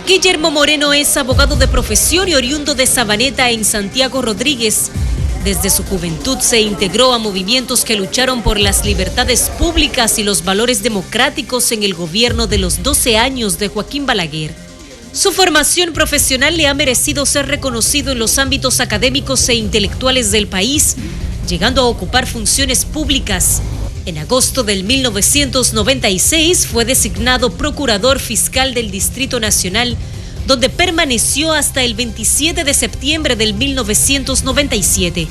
Guillermo Moreno es abogado de profesión y oriundo de Sabaneta en Santiago Rodríguez. Desde su juventud se integró a movimientos que lucharon por las libertades públicas y los valores democráticos en el gobierno de los 12 años de Joaquín Balaguer. Su formación profesional le ha merecido ser reconocido en los ámbitos académicos e intelectuales del país, llegando a ocupar funciones públicas. En agosto del 1996 fue designado Procurador Fiscal del Distrito Nacional, donde permaneció hasta el 27 de septiembre del 1997.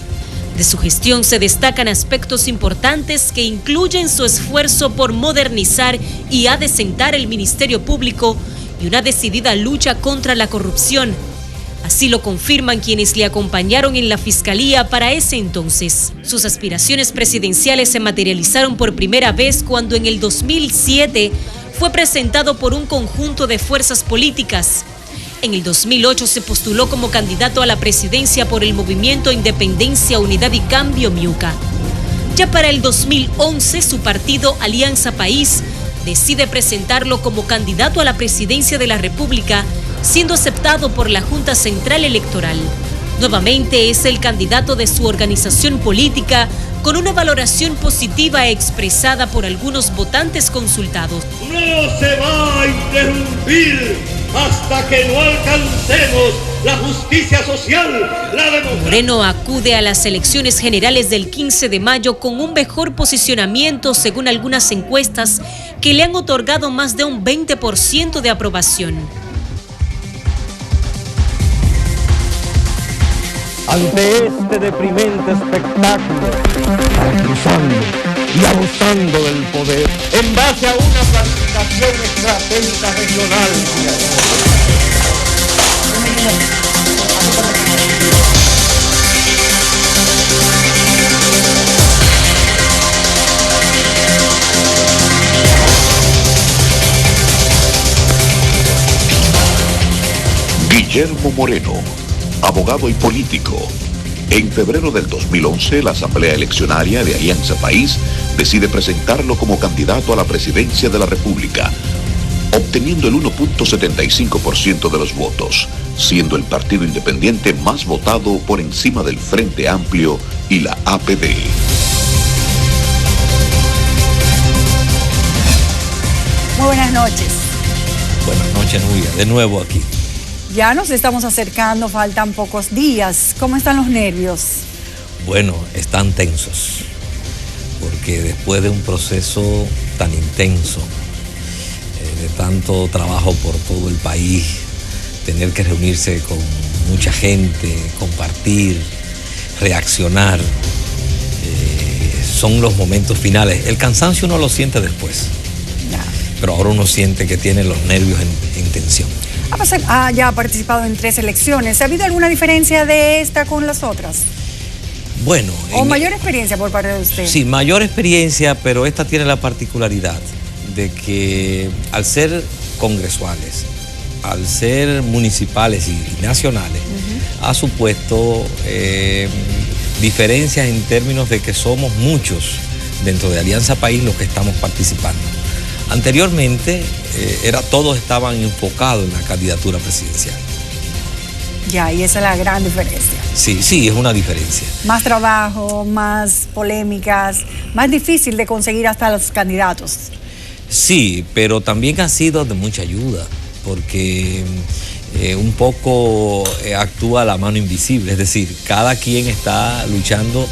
De su gestión se destacan aspectos importantes que incluyen su esfuerzo por modernizar y adecentar el Ministerio Público y una decidida lucha contra la corrupción. Así lo confirman quienes le acompañaron en la Fiscalía para ese entonces. Sus aspiraciones presidenciales se materializaron por primera vez cuando en el 2007 fue presentado por un conjunto de fuerzas políticas. En el 2008 se postuló como candidato a la presidencia por el Movimiento Independencia, Unidad y Cambio Miuca. Ya para el 2011 su partido Alianza País decide presentarlo como candidato a la presidencia de la República, siendo aceptado por la Junta Central Electoral. Nuevamente es el candidato de su organización política, con una valoración positiva expresada por algunos votantes consultados. No se va a interrumpir hasta que no alcancemos la justicia social, la democracia. Moreno acude a las elecciones generales del 15 de mayo con un mejor posicionamiento según algunas encuestas que le han otorgado más de un 20% de aprobación. Ante este deprimente espectáculo, cruzando y abusando del poder, En base a una planificación estratégica regional. Guillermo Moreno, abogado y político. En febrero del 2011, la Asamblea Eleccionaria de Alianza País decide presentarlo como candidato a la presidencia de la República, obteniendo el 1.75% de los votos, siendo el partido independiente más votado por encima del Frente Amplio y la APD. Muy buenas noches. Buenas noches, Nuria. De nuevo aquí. Ya nos estamos acercando, faltan pocos días. ¿Cómo están los nervios? Bueno, están tensos, porque después de un proceso tan intenso, de tanto trabajo por todo el país, tener que reunirse con mucha gente, compartir, reaccionar, son los momentos finales. El cansancio uno lo siente después, pero ahora uno siente que tiene los nervios en tensión. Ya ha participado en 3 elecciones. ¿Ha habido alguna diferencia de esta con las otras? Bueno. ¿O mayor experiencia por parte de usted? Sí, mayor experiencia, pero esta tiene la particularidad de que al ser congresuales, al ser municipales y nacionales, ha supuesto diferencias en términos de que somos muchos dentro de Alianza País los que estamos participando. Anteriormente, todos estaban enfocados en la candidatura presidencial. Ya, y esa es la gran diferencia. Sí, es una diferencia. Más trabajo, más polémicas, más difícil de conseguir hasta los candidatos. Sí, pero también ha sido de mucha ayuda, porque un poco actúa la mano invisible, es decir, cada quien está luchando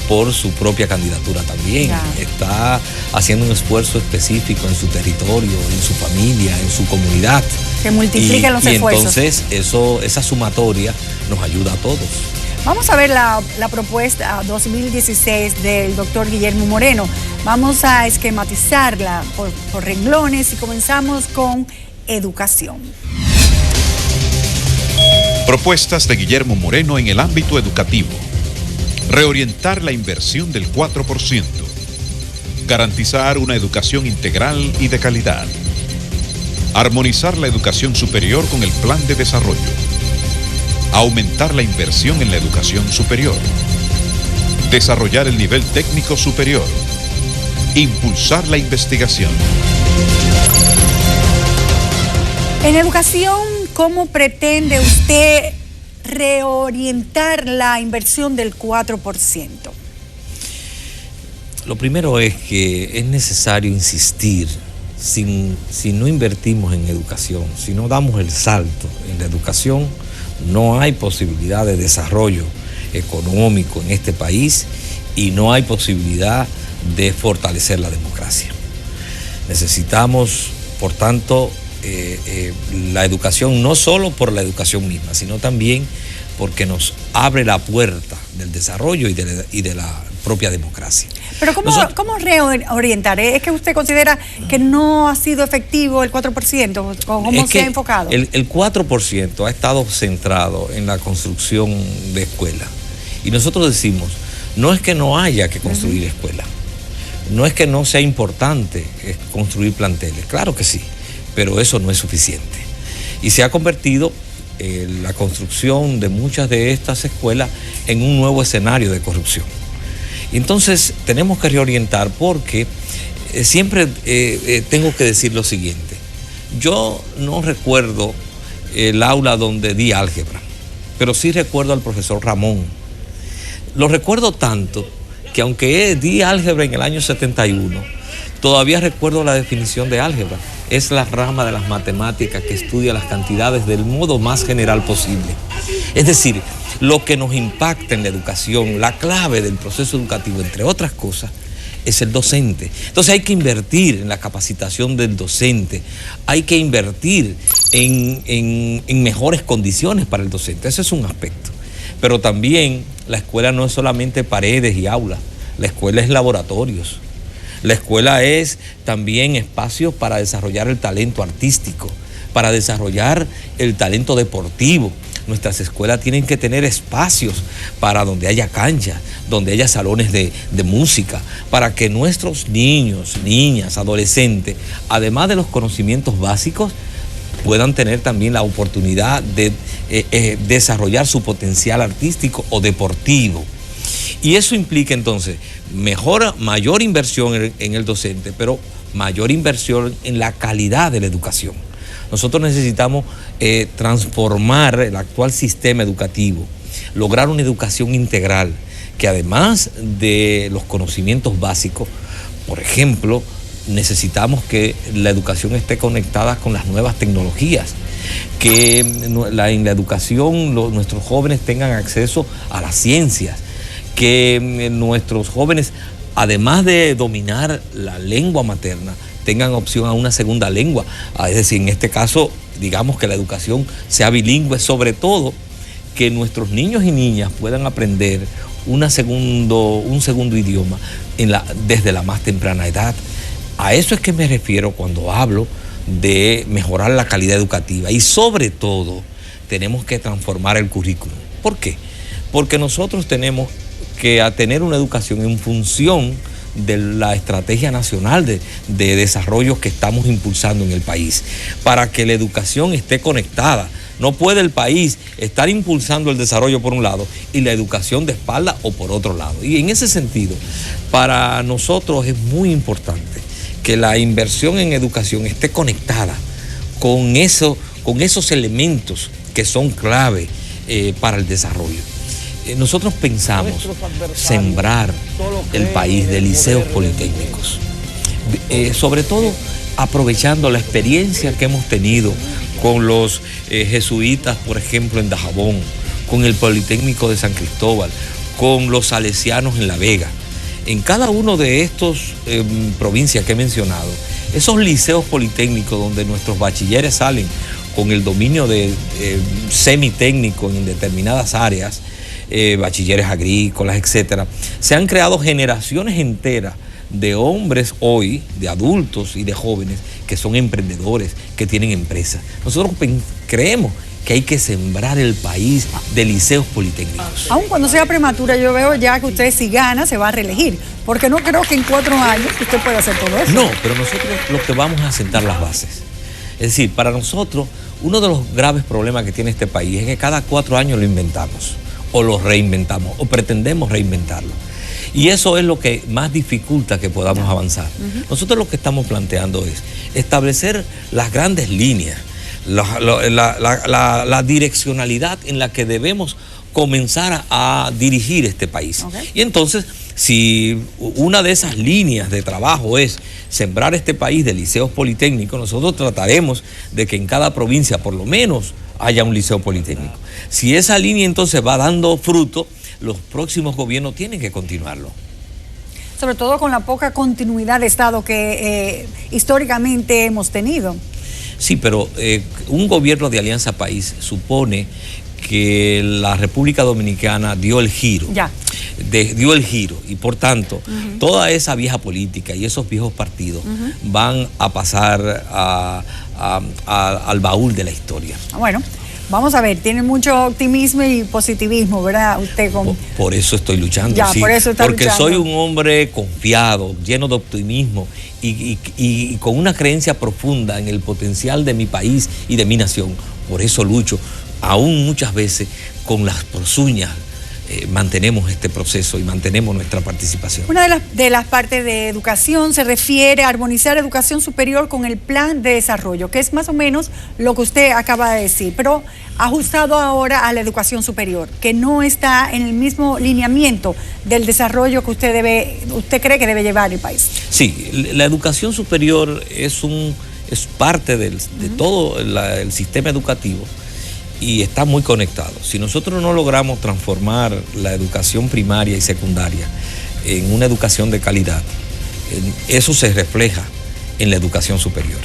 por su propia candidatura también. Ya. Está haciendo un esfuerzo específico en su territorio, en su familia, en su comunidad. Que multiplica los esfuerzos. Y entonces esa sumatoria nos ayuda a todos. Vamos a ver la propuesta 2016 del doctor Guillermo Moreno. Vamos a esquematizarla por renglones y comenzamos con educación. Propuestas de Guillermo Moreno en el ámbito educativo. Reorientar la inversión del 4%. Garantizar una educación integral y de calidad. Armonizar la educación superior con el plan de desarrollo. Aumentar la inversión en la educación superior. Desarrollar el nivel técnico superior. Impulsar la investigación. En educación, ¿cómo pretende usted reorientar la inversión del 4%? Lo primero es que es necesario insistir. Si no invertimos en educación, si no damos el salto en la educación, no hay posibilidad de desarrollo económico en este país y no hay posibilidad de fortalecer la democracia. Necesitamos, por tanto, la educación, no solo por la educación misma, sino también porque nos abre la puerta del desarrollo y de la propia democracia. Pero ¿cómo reorientar? ¿Es que usted considera que no ha sido efectivo el 4%? ¿Cómo se ha enfocado? El 4% ha estado centrado en la construcción de escuelas. Y nosotros decimos, no es que no haya que construir escuelas, no es que no sea importante construir planteles, claro que sí, pero eso no es suficiente. Y se ha convertido la construcción de muchas de estas escuelas en un nuevo escenario de corrupción. Entonces tenemos que reorientar porque siempre tengo que decir lo siguiente. Yo no recuerdo el aula donde di álgebra, pero sí recuerdo al profesor Ramón. Lo recuerdo tanto que aunque di álgebra en el año 71, todavía recuerdo la definición de álgebra. Es la rama de las matemáticas que estudia las cantidades del modo más general posible. Es decir, lo que nos impacta en la educación, la clave del proceso educativo, entre otras cosas, es el docente. Entonces hay que invertir en la capacitación del docente, hay que invertir en mejores condiciones para el docente. Ese es un aspecto. Pero también la escuela no es solamente paredes y aulas, la escuela es laboratorios. La escuela es también espacio para desarrollar el talento artístico, para desarrollar el talento deportivo. Nuestras escuelas tienen que tener espacios para donde haya canchas, donde haya salones de música, para que nuestros niños, niñas, adolescentes, además de los conocimientos básicos, puedan tener también la oportunidad de desarrollar su potencial artístico o deportivo. Y eso implica entonces mayor inversión en el docente, pero mayor inversión en la calidad de la educación. Nosotros necesitamos transformar el actual sistema educativo, lograr una educación integral, que además de los conocimientos básicos, por ejemplo, necesitamos que la educación esté conectada con las nuevas tecnologías, que en la educación nuestros jóvenes tengan acceso a las ciencias, que nuestros jóvenes, además de dominar la lengua materna, tengan opción a una segunda lengua. Es decir, en este caso, digamos que la educación sea bilingüe, sobre todo que nuestros niños y niñas puedan aprender un segundo idioma desde la más temprana edad. A eso es que me refiero cuando hablo de mejorar la calidad educativa, y sobre todo tenemos que transformar el currículum. ¿Por qué? Porque nosotros tenemos que tener una educación en función de la estrategia nacional de desarrollo que estamos impulsando en el país, para que la educación esté conectada. No puede el país estar impulsando el desarrollo por un lado y la educación de espalda o por otro lado. Y en ese sentido, para nosotros es muy importante que la inversión en educación esté conectada con esos elementos que son clave para el desarrollo. Nosotros pensamos sembrar el país de liceos politécnicos, sobre todo aprovechando la experiencia que hemos tenido con los jesuitas, por ejemplo, en Dajabón, con el Politécnico de San Cristóbal, con los salesianos en La Vega. En cada uno de estos provincias que he mencionado, esos liceos politécnicos donde nuestros bachilleres salen con el dominio semitécnico en determinadas áreas, bachilleres agrícolas, etcétera, se han creado generaciones enteras de hombres hoy, de adultos y de jóvenes que son emprendedores, que tienen empresas. Nosotros creemos que hay que sembrar el país de liceos politécnicos. Aun cuando sea prematura, yo veo ya que usted, si gana, se va a reelegir, porque no creo que en 4 años usted pueda hacer todo eso. No, pero nosotros lo que vamos a sentar las bases. Es decir, para nosotros, uno de los graves problemas que tiene este país es que cada 4 años lo inventamos, o lo reinventamos, o pretendemos reinventarlo. Y eso es lo que más dificulta que podamos avanzar. Nosotros lo que estamos planteando es establecer las grandes líneas la direccionalidad en la que debemos comenzar a dirigir este país. Okay. Y entonces, si una de esas líneas de trabajo es sembrar este país de liceos politécnicos, nosotros trataremos de que en cada provincia por lo menos haya un liceo politécnico. Si esa línea entonces va dando fruto, los próximos gobiernos tienen que continuarlo. Sobre todo con la poca continuidad de Estado que históricamente hemos tenido. Sí, pero un gobierno de Alianza País supone que la República Dominicana dio el giro. Ya. Dio el giro y por tanto toda esa vieja política y esos viejos partidos van a pasar al baúl de la historia. Bueno, vamos a ver, tiene mucho optimismo y positivismo, ¿verdad? Usted por eso estoy luchando, ya, sí, por eso está porque luchando. Soy un hombre confiado, lleno de optimismo y con una creencia profunda en el potencial de mi país y de mi nación. Por eso lucho, aún muchas veces con las uñas. Mantenemos este proceso y mantenemos nuestra participación. Una de las partes de educación se refiere a armonizar educación superior con el plan de desarrollo, que es más o menos lo que usted acaba de decir, pero ajustado ahora a la educación superior, que no está en el mismo lineamiento del desarrollo que usted cree que debe llevar el país. Sí, la educación superior es parte de todo el sistema educativo. Y está muy conectado. Si nosotros no logramos transformar la educación primaria y secundaria en una educación de calidad, eso se refleja en la educación superior.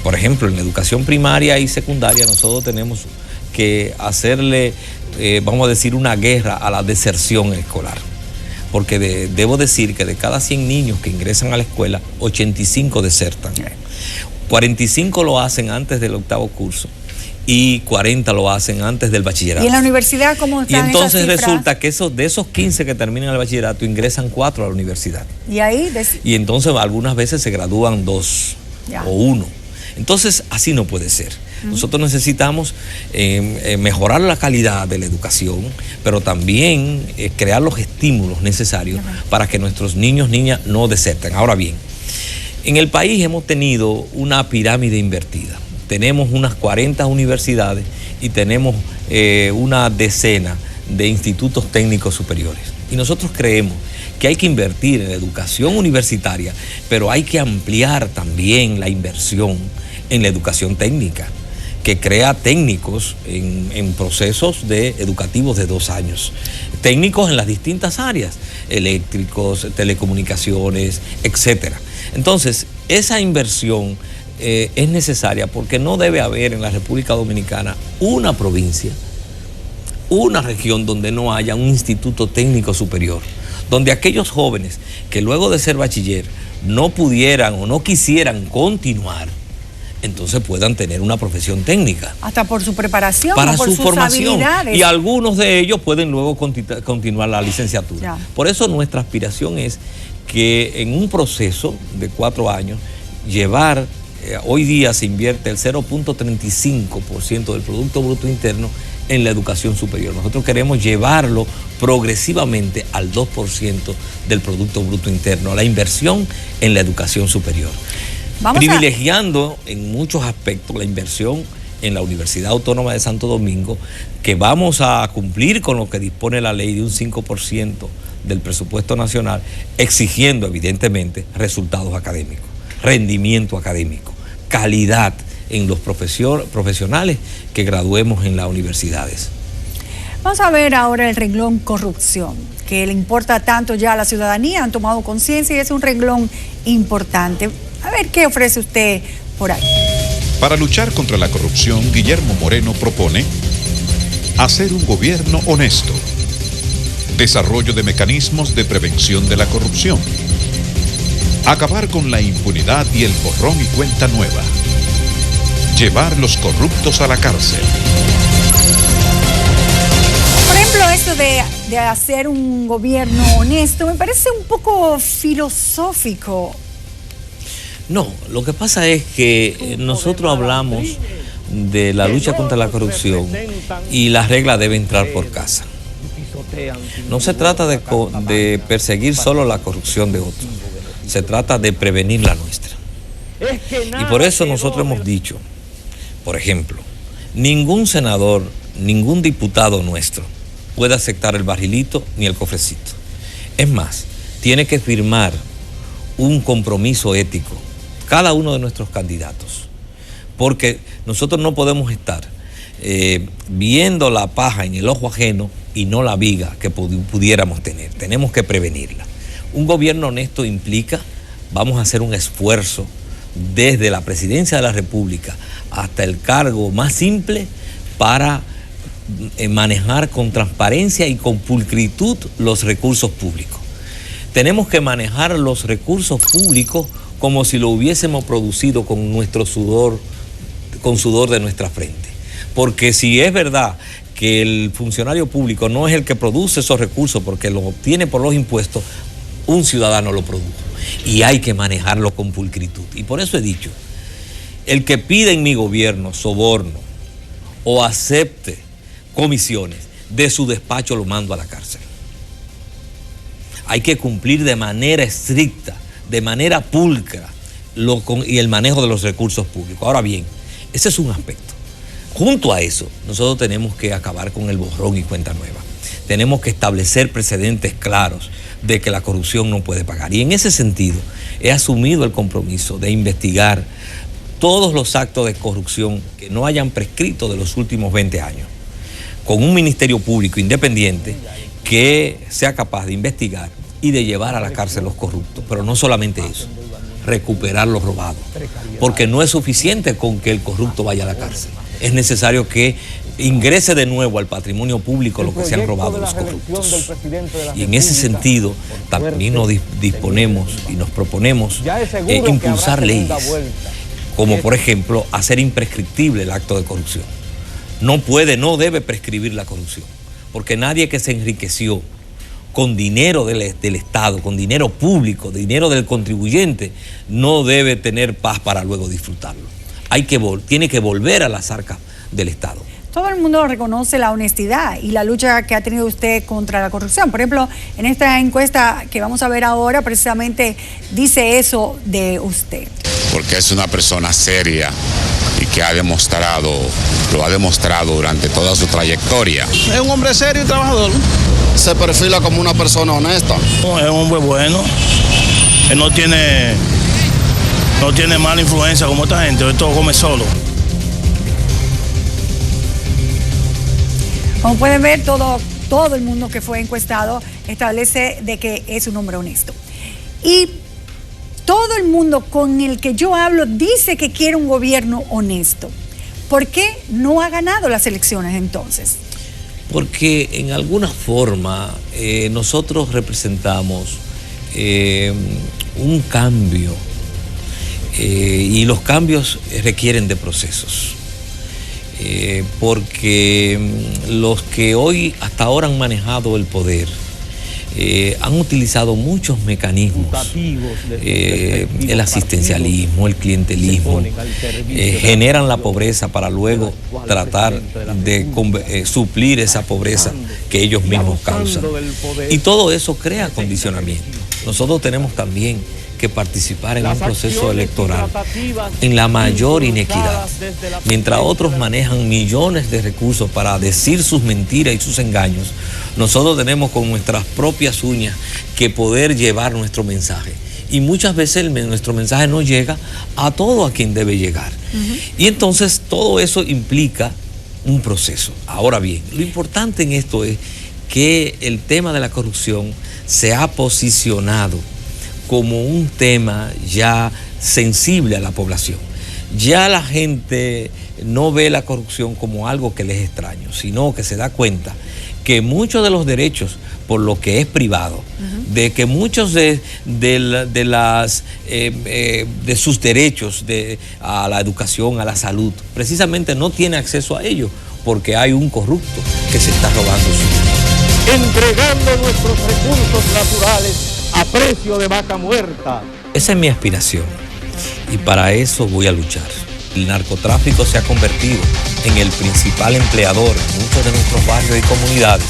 Por ejemplo, en la educación primaria y secundaria nosotros tenemos que hacerle, vamos a decir, una guerra a la deserción escolar. Porque debo decir que de cada 100 niños que ingresan a la escuela, 85 desertan. 45 lo hacen antes del 8º curso. Y 40 lo hacen antes del bachillerato. ¿Y en la universidad cómo están? Y entonces resulta que de esos 15 que terminan el bachillerato ingresan 4 a la universidad. Y entonces algunas veces se gradúan 2 o 1. Entonces así no puede ser. Nosotros necesitamos mejorar la calidad de la educación, pero también crear los estímulos necesarios para que nuestros niños, niñas no deserten. Ahora bien, en el país hemos tenido una pirámide invertida. Tenemos unas 40 universidades y tenemos una decena de institutos técnicos superiores. Y nosotros creemos que hay que invertir en la educación universitaria, pero hay que ampliar también la inversión en la educación técnica, que crea técnicos en procesos educativos de 2 años. Técnicos en las distintas áreas, eléctricos, telecomunicaciones, etc. Entonces, esa inversión es necesaria porque no debe haber en la República Dominicana una provincia, una región donde no haya un instituto técnico superior, donde aquellos jóvenes que luego de ser bachiller no pudieran o no quisieran continuar, entonces puedan tener una profesión técnica. Hasta por su preparación, para por su sus formación. Habilidades. Y algunos de ellos pueden luego continuar la licenciatura. Ya. Por eso nuestra aspiración es que en un proceso de 4 años, llevar, hoy día se invierte el 0.35% del Producto Bruto Interno en la educación superior. Nosotros queremos llevarlo progresivamente al 2% del Producto Bruto Interno, la inversión en la educación superior. Privilegiando en muchos aspectos la inversión en la Universidad Autónoma de Santo Domingo, que vamos a cumplir con lo que dispone la ley de un 5% del presupuesto nacional, exigiendo evidentemente resultados académicos, rendimiento académico, calidad en los profesionales que graduemos en las universidades. Vamos a ver ahora el renglón corrupción, que le importa tanto ya a la ciudadanía, han tomado conciencia y es un renglón importante. A ver, ¿qué ofrece usted por ahí? Para luchar contra la corrupción, Guillermo Moreno propone hacer un gobierno honesto, desarrollo de mecanismos de prevención de la corrupción, acabar con la impunidad y el borrón y cuenta nueva, llevar los corruptos a la cárcel. Por ejemplo, esto de hacer un gobierno honesto me parece un poco filosófico. No, lo que pasa es que nosotros hablamos de la lucha contra la corrupción y la regla debe entrar por casa. No se trata de perseguir solo la corrupción de otros, se trata de prevenir la nuestra. Y por eso nosotros hemos dicho Por ejemplo, ningún senador, ningún diputado nuestro puede aceptar el barrilito ni el cofrecito. Es más, tiene que firmar un compromiso ético cada uno de nuestros candidatos, porque nosotros no podemos estar viendo la paja en el ojo ajeno y no la viga que pudiéramos tener. Tenemos que prevenirla. Un gobierno honesto implica, vamos a hacer un esfuerzo desde la presidencia de la República hasta el cargo más simple para manejar con transparencia y con pulcritud los recursos públicos. Tenemos que manejar los recursos públicos como si lo hubiésemos producido con nuestro sudor, con sudor de nuestra frente. Porque si es verdad que el funcionario público no es el que produce esos recursos porque los obtiene por los impuestos, un ciudadano lo produjo. Y hay que manejarlo con pulcritud. Y por eso he dicho, el que pida en mi gobierno soborno o acepte comisiones, de su despacho lo mando a la cárcel. Hay que cumplir de manera estricta, de manera pulcra, y el manejo de los recursos públicos. Ahora bien, ese es un aspecto. Junto a eso, nosotros tenemos que acabar con el borrón y cuenta nueva. Tenemos que establecer precedentes claros de que la corrupción no puede pagar. Y en ese sentido, he asumido el compromiso de investigar todos los actos de corrupción que no hayan prescrito de los últimos 20 años, con un ministerio público independiente que sea capaz de investigar y de llevar a la cárcel los corruptos. Pero no solamente eso, recuperar lo robado, porque no es suficiente con que el corrupto vaya a la cárcel. Es necesario que ingrese de nuevo al patrimonio público lo que se han robado los corruptos. Y en ese sentido también nos disponemos y nos proponemos impulsar leyes, como por ejemplo hacer imprescriptible el acto de corrupción. No debe prescribir la corrupción, porque nadie que se enriqueció con dinero del Estado, con dinero público, dinero del contribuyente, no debe tener paz para luego disfrutarlo. Tiene que volver a las arcas del Estado. Todo el mundo reconoce la honestidad y la lucha que ha tenido usted contra la corrupción. Por ejemplo, en esta encuesta que vamos a ver ahora, precisamente dice eso de usted. Porque es una persona seria y que lo ha demostrado durante toda su trayectoria. Es un hombre serio y trabajador. Se perfila como una persona honesta. Es un hombre bueno. Él no tiene mala influencia como esta gente. Él todo come solo. Como pueden ver, todo el mundo que fue encuestado establece de que es un hombre honesto. Y todo el mundo con el que yo hablo dice que quiere un gobierno honesto. ¿Por qué no ha ganado las elecciones entonces? Porque en alguna forma nosotros representamos un cambio y los cambios requieren de procesos. Porque los que hoy hasta ahora han manejado el poder han utilizado muchos mecanismos, el asistencialismo, el clientelismo, generan la pobreza para luego tratar de suplir esa pobreza que ellos mismos causan. Y todo eso crea condicionamiento. Nosotros tenemos también que participar en un proceso electoral en la mayor inequidad. Mientras otros manejan millones de recursos para decir sus mentiras y sus engaños, nosotros tenemos con nuestras propias uñas que poder llevar nuestro mensaje. Y muchas veces nuestro mensaje no llega a todo a quien debe llegar. Y entonces todo eso implica un proceso. Ahora bien, lo importante en esto es que el tema de la corrupción se ha posicionado como un tema ya sensible a la población. Ya la gente no ve la corrupción como algo que les es extraño, sino que se da cuenta que muchos de los derechos por lo que es privado, de que muchos de sus derechos a la educación, a la salud, precisamente no tiene acceso a ellos porque hay un corrupto que se está robando su dinero. Entregando nuestros recursos naturales a precio de vaca muerta. Esa es mi aspiración y para eso voy a luchar. El narcotráfico se ha convertido en el principal empleador en muchos de nuestros barrios y comunidades